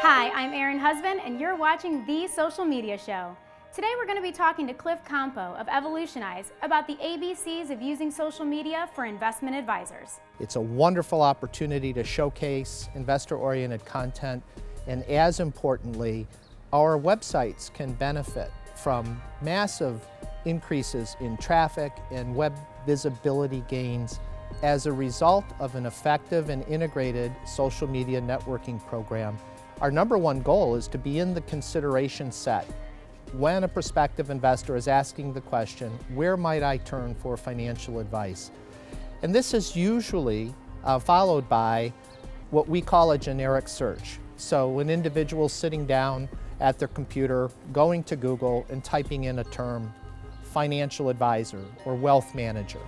Hi, I'm Erin Husband, and you're watching The Social Media Show. Today we're going to be talking to Cliff Campo of Evolutionize about the ABCs of using social media for investment advisors. It's a wonderful opportunity to showcase investor-oriented content, and as importantly, our websites can benefit from massive increases in traffic and web visibility gains as a result of an effective and integrated social media networking program. Our number one goal is to be in the consideration set when a prospective investor is asking the question, where might I turn for financial advice? And this is usually followed by what we call a generic search. So an individual sitting down at their computer, going to Google and typing in a term, financial advisor or wealth manager.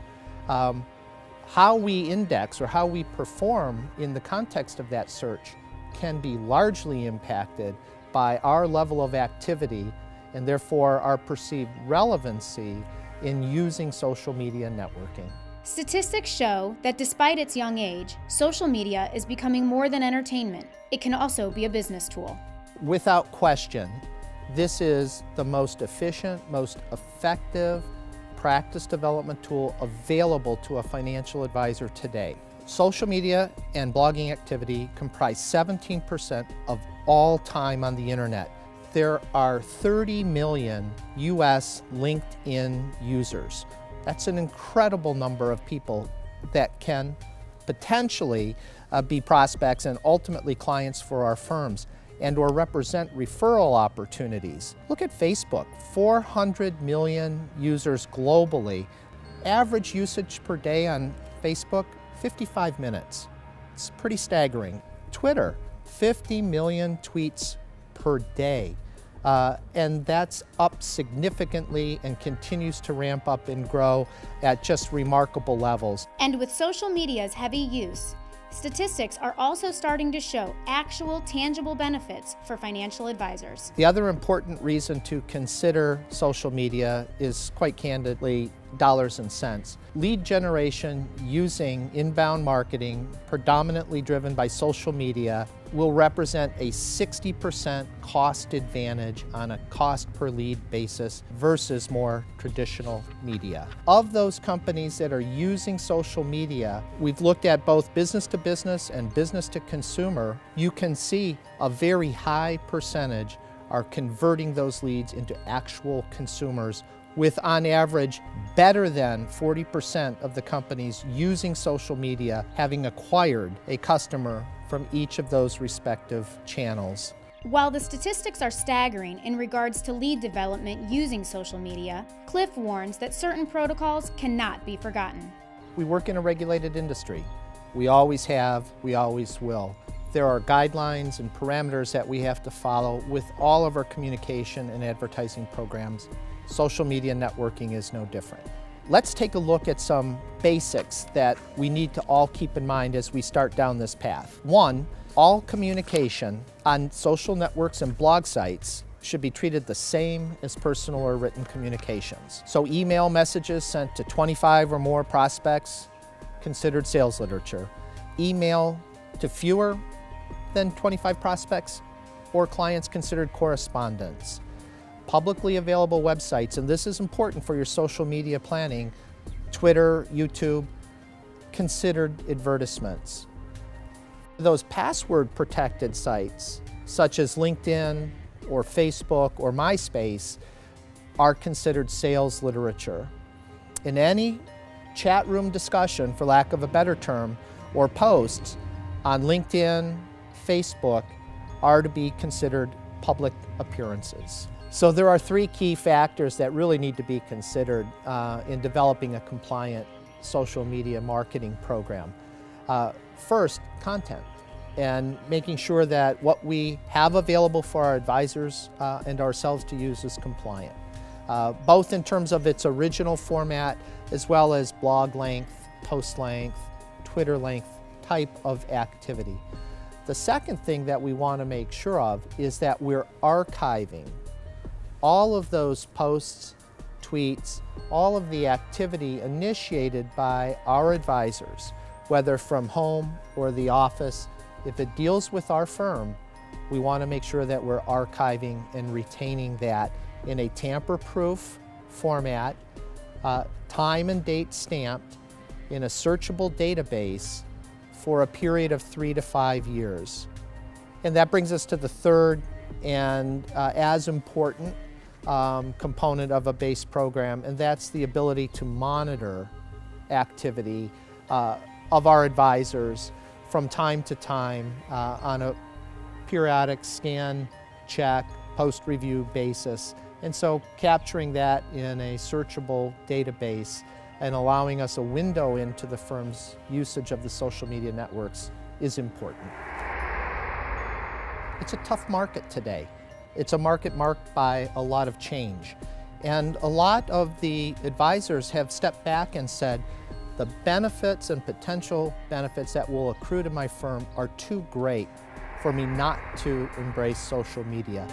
How we index or how we perform in the context of that search can be largely impacted by our level of activity and therefore our perceived relevancy in using social media networking. Statistics show that despite its young age, social media is becoming more than entertainment. It can also be a business tool. Without question, this is the most efficient, most effective practice development tool available to a financial advisor today. Social media and blogging activity comprise 17% of all time on the internet. There are 30 million US LinkedIn users. That's an incredible number of people that can potentially be prospects and ultimately clients for our firms and or represent referral opportunities. Look at Facebook, 400 million users globally. Average usage per day on Facebook, 55 minutes. It's pretty staggering. Twitter, 50 million tweets per day. And that's up significantly and continues to ramp up and grow at just remarkable levels. And with social media's heavy use, statistics are also starting to show actual tangible benefits for financial advisors. The other important reason to consider social media is, quite candidly, dollars and cents. Lead generation using inbound marketing, predominantly driven by social media, will represent a 60% cost advantage on a cost per lead basis versus more traditional media. Of those companies that are using social media, we've looked at both business to business and business to consumer. You can see a very high percentage are converting those leads into actual consumers, with on average better than 40% of the companies using social media having acquired a customer from each of those respective channels. While the statistics are staggering in regards to lead development using social media, Cliff warns that certain protocols cannot be forgotten. We work in a regulated industry. We always have, we always will. There are guidelines and parameters that we have to follow with all of our communication and advertising programs. Social media networking is no different. Let's take a look at some basics that we need to all keep in mind as we start down this path. One, all communication on social networks and blog sites should be treated the same as personal or written communications. So email messages sent to 25 or more prospects, considered sales literature. Email to fewer than 25 prospects or clients, considered correspondence. Publicly available websites, and this is important for your social media planning, Twitter, YouTube, considered advertisements. Those password protected sites, such as LinkedIn or Facebook or MySpace, are considered sales literature. In any chat room discussion, for lack of a better term, or posts on LinkedIn, Facebook, are to be considered public appearances. So there are three key factors that really need to be considered in developing a compliant social media marketing program. First, content, and making sure that what we have available for our advisors and ourselves to use is compliant, both in terms of its original format as well as blog length, post length, Twitter length type of activity. The second thing that we want to make sure of is that we're archiving all of those posts, tweets, all of the activity initiated by our advisors, whether from home or the office. If it deals with our firm, We want to make sure that we're archiving and retaining that in a tamper-proof format, time and date stamped in a searchable database for a period of 3 to 5 years. And that brings us to the third and as important component of a base program, and that's the ability to monitor activity of our advisors from time to time on a periodic scan, check, post-review basis. And so capturing that in a searchable database and allowing us a window into the firm's usage of the social media networks is important. It's a tough market today. It's a market marked by a lot of change. And a lot of the advisors have stepped back and said, the benefits and potential benefits that will accrue to my firm are too great for me not to embrace social media.